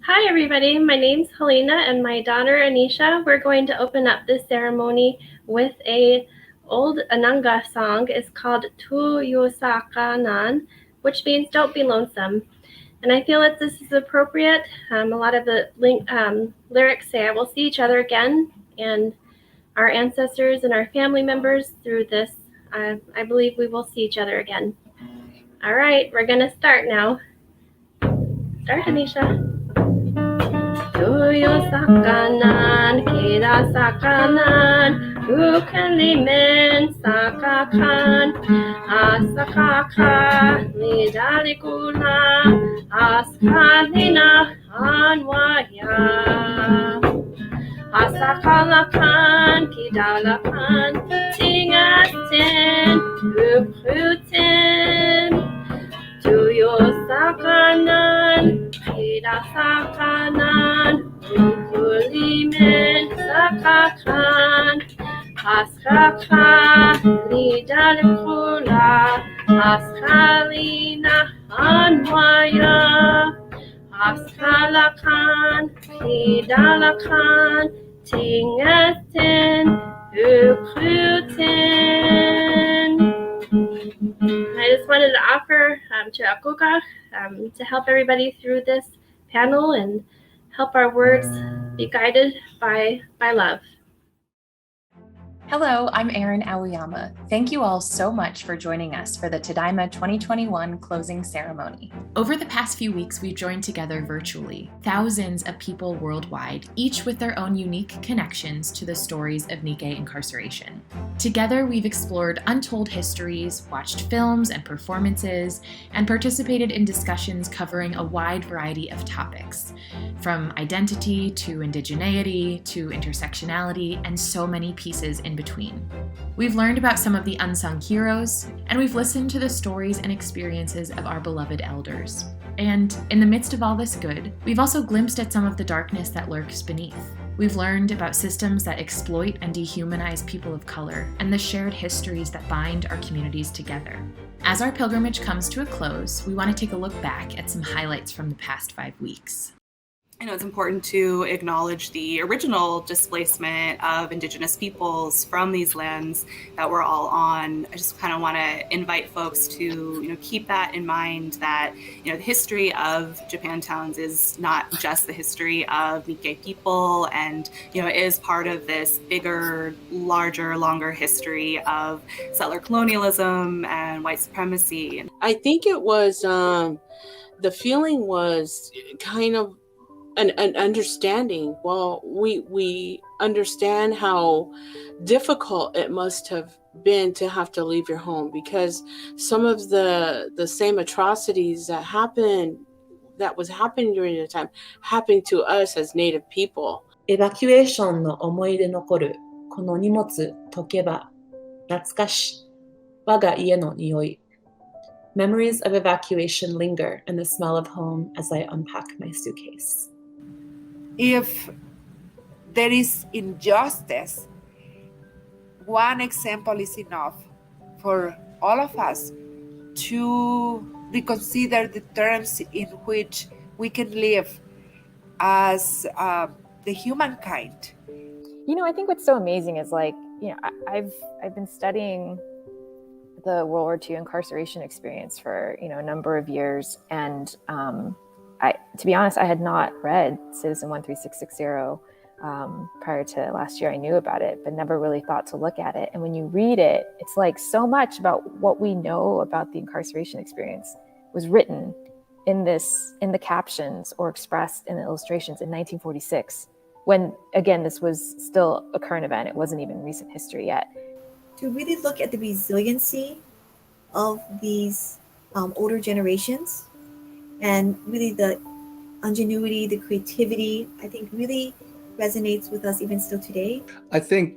Hi everybody, my name's Helena and my daughter Anisha. We're going to open up this ceremony with a old Ananga song. It's called Tu Yosaka-nan, which means don't be lonesome. And I feel that this is appropriate. A lot of the lyrics say, I will see each other again, and our ancestors and our family members through this, I believe we will see each other again. All right, we're gonna start now. Start, Anisha. Tuyo sakanan, kita sakanan, ukalimen sakakan, asakaka, lidalikula, askalina, anwaya. Asakalakan, kidalakan, tingatin, ukrutin, tuyo sakanan, kita sakanan, ukulimen sakakan, askaka, lidalikula, askalina, anwaya. Askalakan, kidalakan, tingatin, ukrutin. I just wanted to offer to Akoka to help everybody through this panel and help our words be guided by love. Hello, I'm Erin Aoyama. Thank you all so much for joining us for the Tadaima 2021 closing ceremony. Over the past few weeks, we've joined together virtually, thousands of people worldwide, each with their own unique connections to the stories of Nikkei incarceration. Together, we've explored untold histories, watched films and performances, and participated in discussions covering a wide variety of topics, from identity to indigeneity to intersectionality, and so many pieces in between. We've learned about some of the unsung heroes, and we've listened to the stories and experiences of our beloved elders. And in the midst of all this good, we've also glimpsed at some of the darkness that lurks beneath. We've learned about systems that exploit and dehumanize people of color and the shared histories that bind our communities together. As our pilgrimage comes to a close, we want to take a look back at some highlights from the past 5 weeks. I know it's important to acknowledge the original displacement of Indigenous peoples from these lands that we're all on. I just kind of want to invite folks to, keep that in mind, that, the history of Japantowns is not just the history of Nikkei people, and, it is part of this bigger, larger, longer history of settler colonialism and white supremacy. I think it was, the feeling was kind of an understanding. Well, we understand how difficult it must have been to have to leave your home, because some of the same atrocities that was happening during the time happened to us as Native people. エバキュエーションの思い出残るこの荷物解けば懐かし我が家の匂い Memories of evacuation linger in the smell of home as I unpack my suitcase. If there is injustice, one example is enough for all of us to reconsider the terms in which we can live as the humankind. I think what's so amazing is I've been studying the World War II incarceration experience for a number of years, and to be honest, I had not read Citizen 13660 prior to last year. I knew about it, but never really thought to look at it. And when you read it, it's like so much about what we know about the incarceration experience was written in the captions or expressed in the illustrations in 1946, when, again, this was still a current event. It wasn't even recent history yet. To really look at the resiliency of these older generations, and really the ingenuity, the creativity, I think really resonates with us even still today. I think,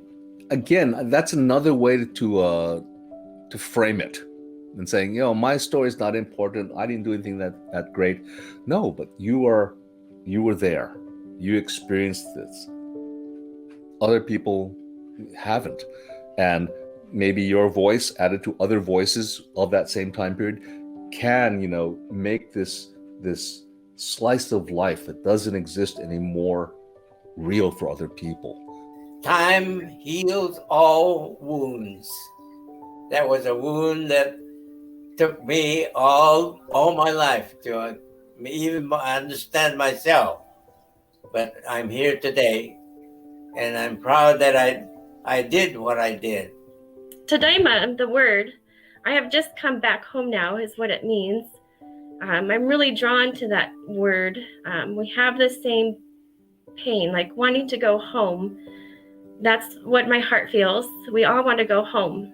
again, that's another way to frame it, and saying, my story is not important. I didn't do anything that great. No, but you were there. You experienced this. Other people haven't, and maybe your voice added to other voices of that same time period can, make this slice of life that doesn't exist anymore real for other people. Time heals all wounds. That was a wound that took me all my life to even understand myself. But I'm here today, and I'm proud that I did what I did. Tadaima, the word, I have just come back home now, is what it means. I'm really drawn to that word. We have the same pain, like wanting to go home. That's what my heart feels. We all want to go home.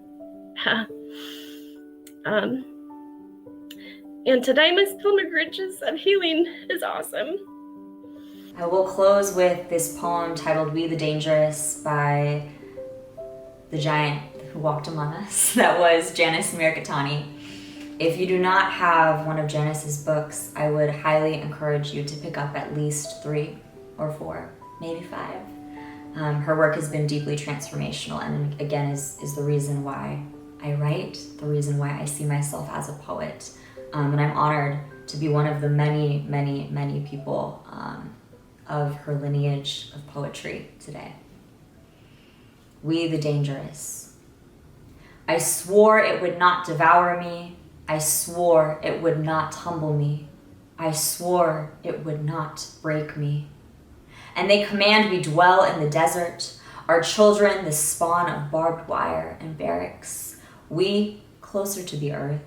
And Tadaima's pilgrimages of healing is awesome. I will close with this poem titled We the Dangerous by the giant who walked among us. That was Janice Mirkatani. If you do not have one of Janice's books, I would highly encourage you to pick up at least 3 or 4, maybe 5. Her work has been deeply transformational, and again is the reason why I write, the reason why I see myself as a poet. And I'm honored to be one of the many, many, many people of her lineage of poetry today. We the dangerous. I swore it would not devour me. I swore it would not humble me. I swore it would not break me. And they command we dwell in the desert, our children the spawn of barbed wire and barracks. We closer to the earth,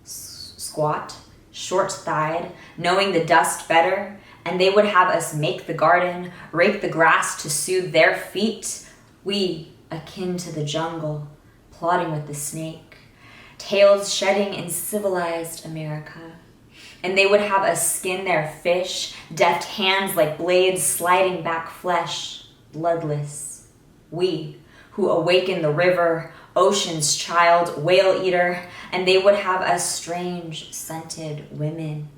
squat, short-thighed, knowing the dust better, and they would have us make the garden, rake the grass to soothe their feet. We, akin to the jungle, plodding with the snake, tails shedding in civilized America. And they would have us skin their fish, deft hands like blades sliding back flesh, bloodless. We, who awaken the river, ocean's child, whale eater, and they would have us strange, scented women,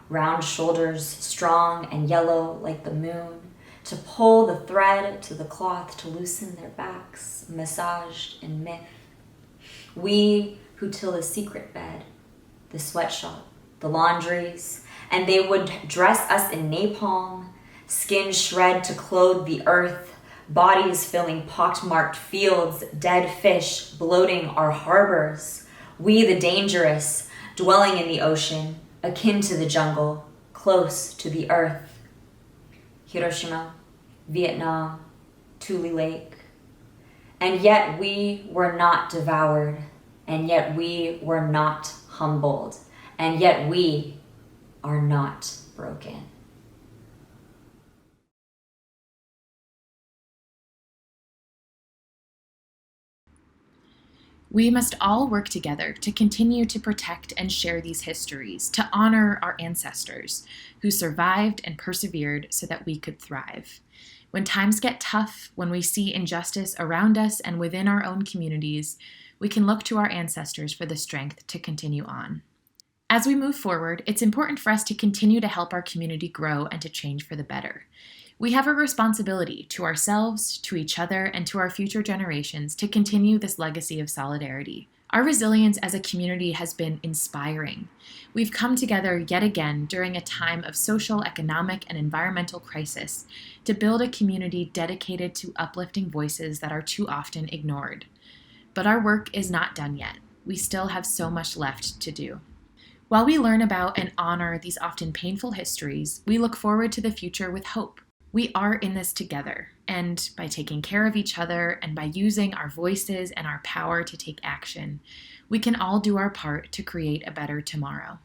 round shoulders, strong and yellow like the moon, to pull the thread to the cloth to loosen their backs, massaged in myth. We who till the secret bed, the sweatshop, the laundries, and they would dress us in napalm, skin shred to clothe the earth, bodies filling pockmarked fields, dead fish bloating our harbors. We the dangerous, dwelling in the ocean, akin to the jungle, close to the earth. Hiroshima, Vietnam, Tule Lake. And yet we were not devoured, and yet we were not humbled, and yet we are not broken. We must all work together to continue to protect and share these histories, to honor our ancestors who survived and persevered so that we could thrive. When times get tough, when we see injustice around us and within our own communities, we can look to our ancestors for the strength to continue on. As we move forward, it's important for us to continue to help our community grow and to change for the better. We have a responsibility to ourselves, to each other, and to our future generations to continue this legacy of solidarity. Our resilience as a community has been inspiring. We've come together yet again during a time of social, economic, and environmental crisis to build a community dedicated to uplifting voices that are too often ignored. But our work is not done yet. We still have so much left to do. While we learn about and honor these often painful histories, we look forward to the future with hope. We are in this together, and by taking care of each other and by using our voices and our power to take action, we can all do our part to create a better tomorrow.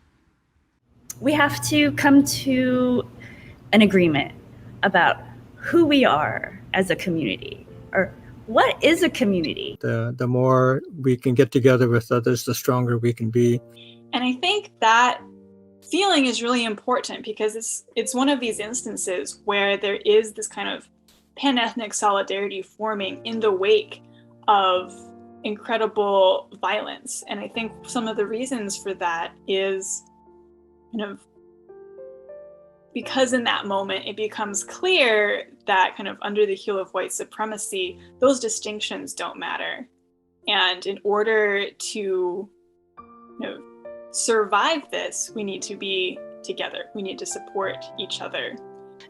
We have to come to an agreement about who we are as a community, or what is a community? The more we can get together with others, the stronger we can be. And I think that feeling is really important because it's one of these instances where there is this kind of pan-ethnic solidarity forming in the wake of incredible violence. And I think some of the reasons for that is kind of because in that moment it becomes clear that kind of under the heel of white supremacy, those distinctions don't matter. And in order to survive this, we need to be together. We need to support each other.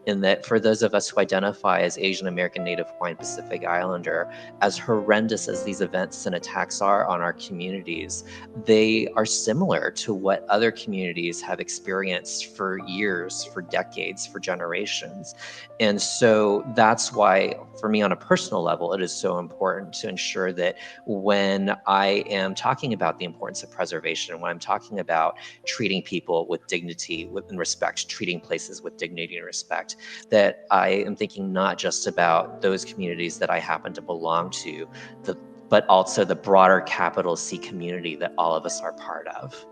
In that for those of us who identify as Asian American, Native Hawaiian, Pacific Islander, as horrendous as these events and attacks are on our communities, they are similar to what other communities have experienced for years, for decades, for generations. And so that's why, for me on a personal level, it is so important to ensure that when I am talking about the importance of preservation, when I'm talking about treating people with dignity and respect, treating places with dignity and respect, that I am thinking not just about those communities that I happen to belong to, but also the broader capital C community that all of us are part of.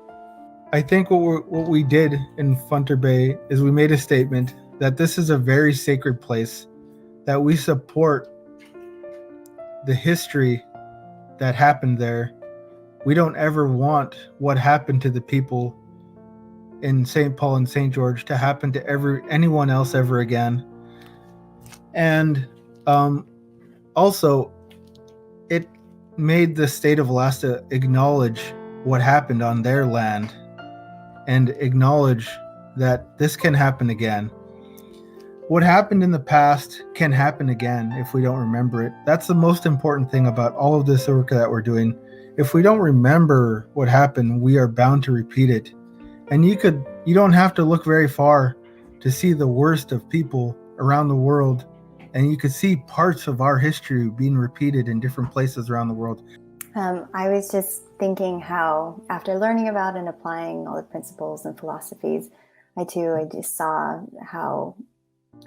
I think what we did in Funter Bay is we made a statement that this is a very sacred place, that we support the history that happened there. We don't ever want what happened to the people in St. Paul and St. George to happen to anyone else ever again. And also, it made the state of Alaska acknowledge what happened on their land and acknowledge that this can happen again. What happened in the past can happen again if we don't remember it. That's the most important thing about all of this work that we're doing. If we don't remember what happened, we are bound to repeat it. And you don't have to look very far to see the worst of people around the world. And you could see parts of our history being repeated in different places around the world. I was just thinking how, after learning about and applying all the principles and philosophies, I just saw how,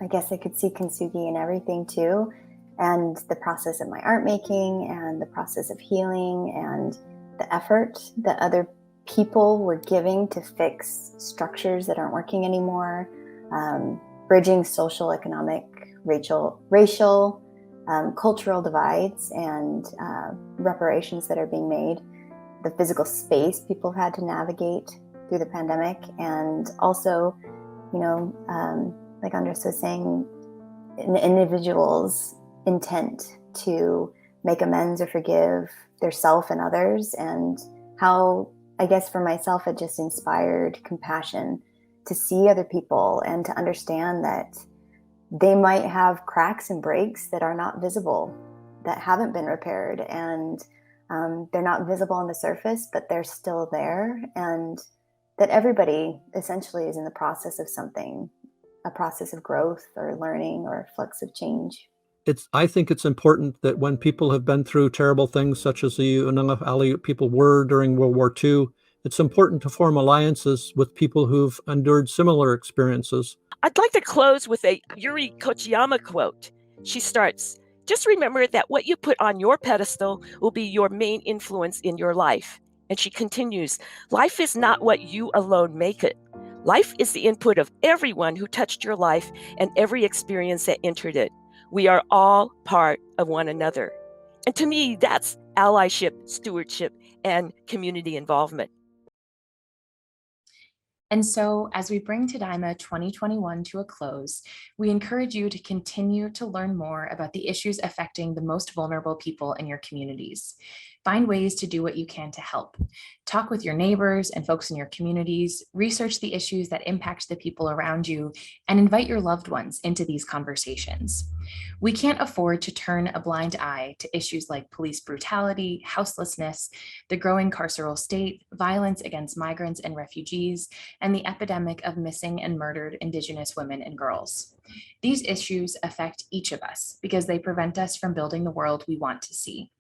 I guess I could see kintsugi in everything too. And the process of my art making and the process of healing and the effort that other people were giving to fix structures that aren't working anymore, bridging social, economic, racial, cultural divides and reparations that are being made, the physical space people have had to navigate through the pandemic, and also, like Andres was saying, an individual's intent to make amends or forgive their self and others, and how, I guess for myself, it just inspired compassion to see other people and to understand that they might have cracks and breaks that are not visible, that haven't been repaired, and they're not visible on the surface, but they're still there, and that everybody essentially is in the process of something, a process of growth or learning or flux of change. I think it's important that when people have been through terrible things, such as the Unanga Aleut people were during World War II, it's important to form alliances with people who've endured similar experiences. I'd like to close with a Yuri Kochiyama quote. She starts, "Just remember that what you put on your pedestal will be your main influence in your life." And she continues, "Life is not what you alone make it. Life is the input of everyone who touched your life and every experience that entered it. We are all part of one another." And to me, that's allyship, stewardship, and community involvement. And so, as we bring Tadaima 2021 to a close, we encourage you to continue to learn more about the issues affecting the most vulnerable people in your communities. Find ways to do what you can to help. Talk with your neighbors and folks in your communities, research the issues that impact the people around you, and invite your loved ones into these conversations. We can't afford to turn a blind eye to issues like police brutality, houselessness, the growing carceral state, violence against migrants and refugees, and the epidemic of missing and murdered Indigenous women and girls. These issues affect each of us because they prevent us from building the world we want to see.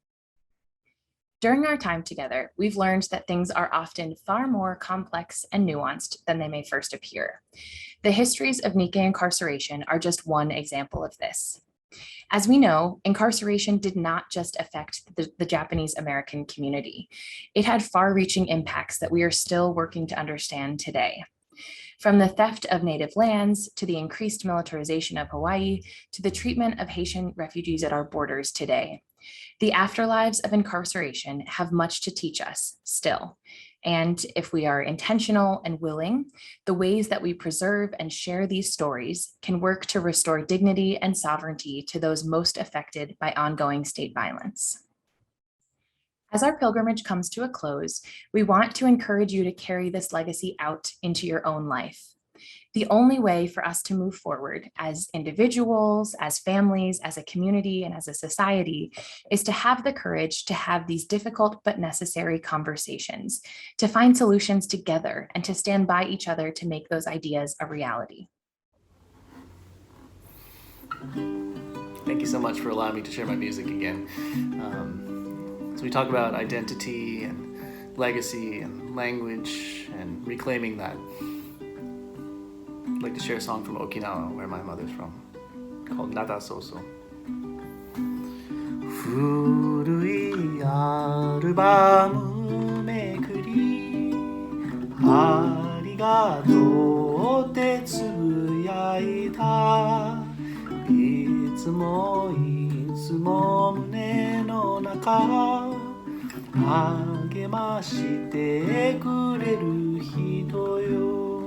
During our time together, we've learned that things are often far more complex and nuanced than they may first appear. The histories of Nikkei incarceration are just one example of this. As we know, incarceration did not just affect the Japanese American community. It had far-reaching impacts that we are still working to understand today. From the theft of native lands, to the increased militarization of Hawaii, to the treatment of Haitian refugees at our borders today. The afterlives of incarceration have much to teach us still. And if we are intentional and willing, the ways that we preserve and share these stories can work to restore dignity and sovereignty to those most affected by ongoing state violence. As our pilgrimage comes to a close, we want to encourage you to carry this legacy out into your own life. The only way for us to move forward as individuals, as families, as a community, and as a society is to have the courage to have these difficult but necessary conversations, to find solutions together, and to stand by each other to make those ideas a reality. Thank you so much for allowing me to share my music again. So we talk about identity and legacy and language and reclaiming that. I'd like to share a song from Okinawa, where my mother's from, called Nata Sōsō. 古いアルバムめくりありがとうってつぶやいたいつも胸の中励ましてくれる人よ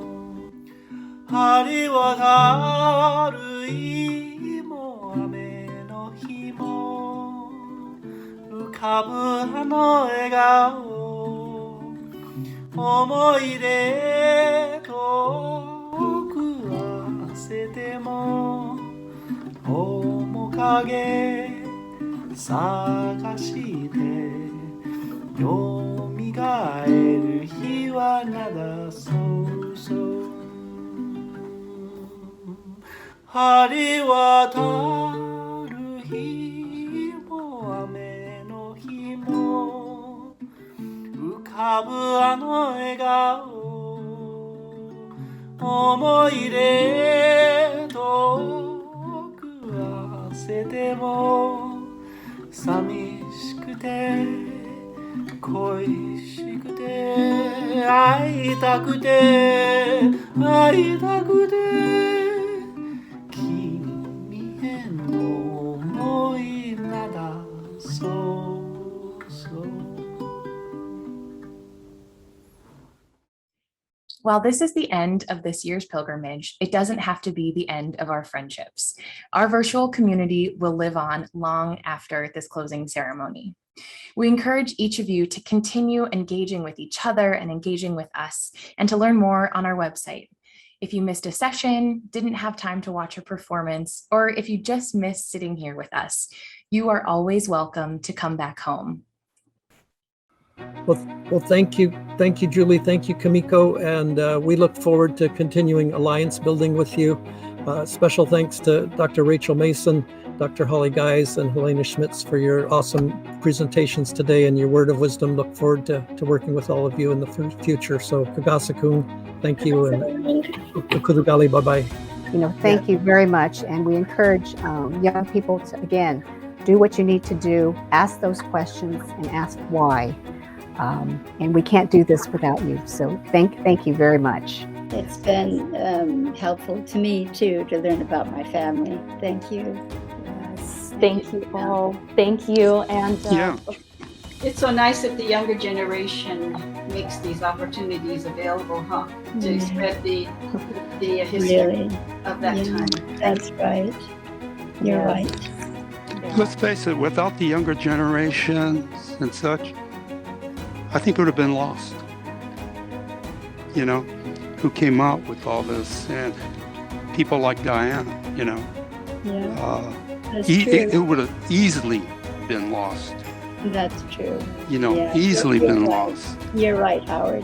晴渡る日も雨の日も浮かぶあの笑顔思い出遠くはせても面影探してよみがえる日はnadaそう晴渡る日も雨の日も浮かぶあの笑顔思い出遠くはせても寂しくて恋しくて会いたくて会いたくて君への思いnadaそうWhile this is the end of this year's pilgrimage, it doesn't have to be the end of our friendships. Our virtual community will live on long after this closing ceremony. We encourage each of you to continue engaging with each other and engaging with us, and to learn more on our website. If you missed a session, didn't have time to watch a performance, or if you just missed sitting here with us, you are always welcome to come back home. Well, thank you, Julie. Thank you, Kamiko, and we look forward to continuing alliance building with you. Special thanks to Dr. Rachel Mason, Dr. Holly Guys, and Helena Schmitz for your awesome presentations today and your word of wisdom. Look forward to working with all of you in the future. So, Kagasa-kun, thank you, and Kurugali, bye-bye. Thank you very much, and we encourage young people to, again, do what you need to do, ask those questions, and ask why. And we can't do this without you. So thank you very much. It's been helpful to me too to learn about my family. Thank you. Yes, thank you all. Thank you. And it's so nice that the younger generation makes these opportunities available, huh? To spread the history of that time. That's right. You're right. Let's face it, without the younger generations and such, I think it would have been lost. Who came up with all this, and people like Diana, That's true. It would have easily been lost. That's true. Easily been lost. You're right, Howard.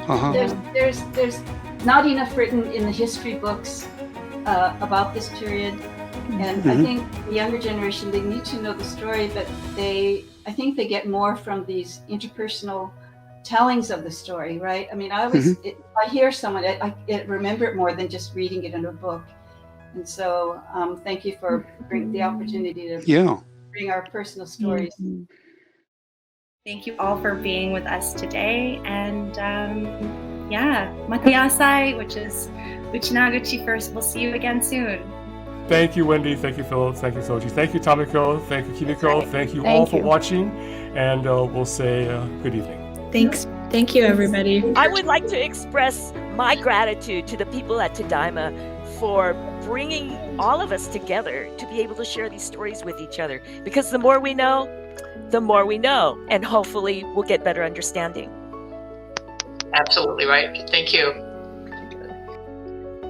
There's not enough written in the history books about this period, and I think the younger generation, they need to know the story, but I think they get more from these interpersonal tellings of the story, right? I mean, I hear someone, I remember it more than just reading it in a book. And so thank you for bringing the opportunity to bring our personal stories. Thank you all for being with us today. And Matayasai, which is Uchinaguchi first. We'll see you again soon. Thank you, Wendy. Thank you, Philip. Thank you, Soji. Thank you, Tamiko. Thank you, Kimiko. Thank you all for watching. And we'll say good evening. Thanks. Thank you, everybody. I would like to express my gratitude to the people at Tadaima for bringing all of us together to be able to share these stories with each other. Because the more we know, and hopefully we'll get better understanding. Absolutely right. Thank you.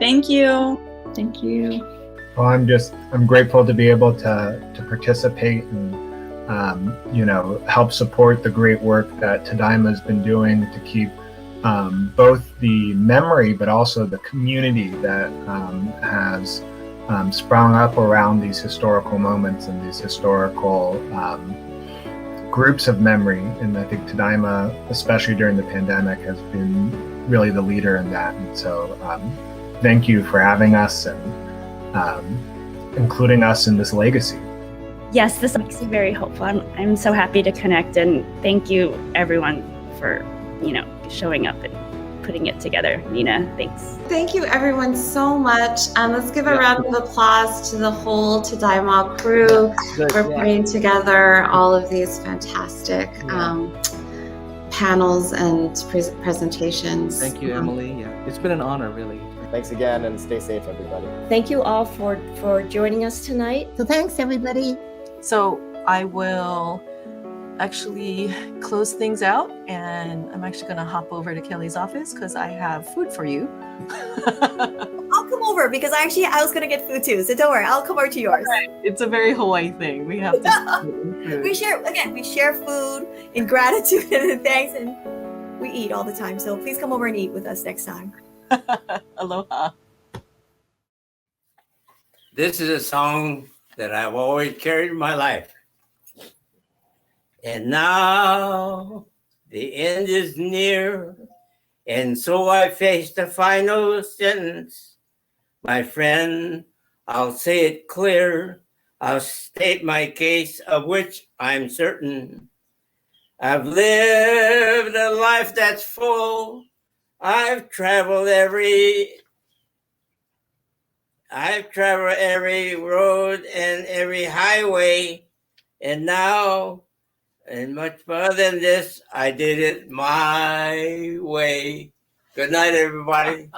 Thank you. Thank you. Well, I'm grateful to be able to participate and help support the great work that Tadaima has been doing to keep both the memory but also the community that has sprung up around these historical moments and these historical groups of memory. And I think Tadaima, especially during the pandemic, has been really the leader in that. And so thank you for having us and including us in this legacy. Yes, this makes me very hopeful. I'm so happy to connect, and thank you everyone for, showing up and putting it together. Nina, thanks. Thank you everyone so much. Let's give a round of applause to the whole Tadaima crew for putting together all of these fantastic panels and presentations. Thank you, Emily. Yeah, it's been an honor, really. Thanks again, and stay safe, everybody. Thank you all for joining us tonight. So thanks, everybody. So I will actually close things out, and I'm actually going to hop over to Kelly's office because I have food for you. I'll come over because I was going to get food too. So don't worry, I'll come over to yours. It's a very Hawaii thing. We have to we share food in gratitude and in thanks, and we eat all the time. So please come over and eat with us next time. Aloha. This is a song that I've always carried in my life. And now the end is near, and so I face the final sentence. My friend, I'll say it clear. I'll state my case, of which I'm certain. I've lived a life that's full. I've traveled every road and every highway, and now, and much more than this, I did it my way. Good night, everybody.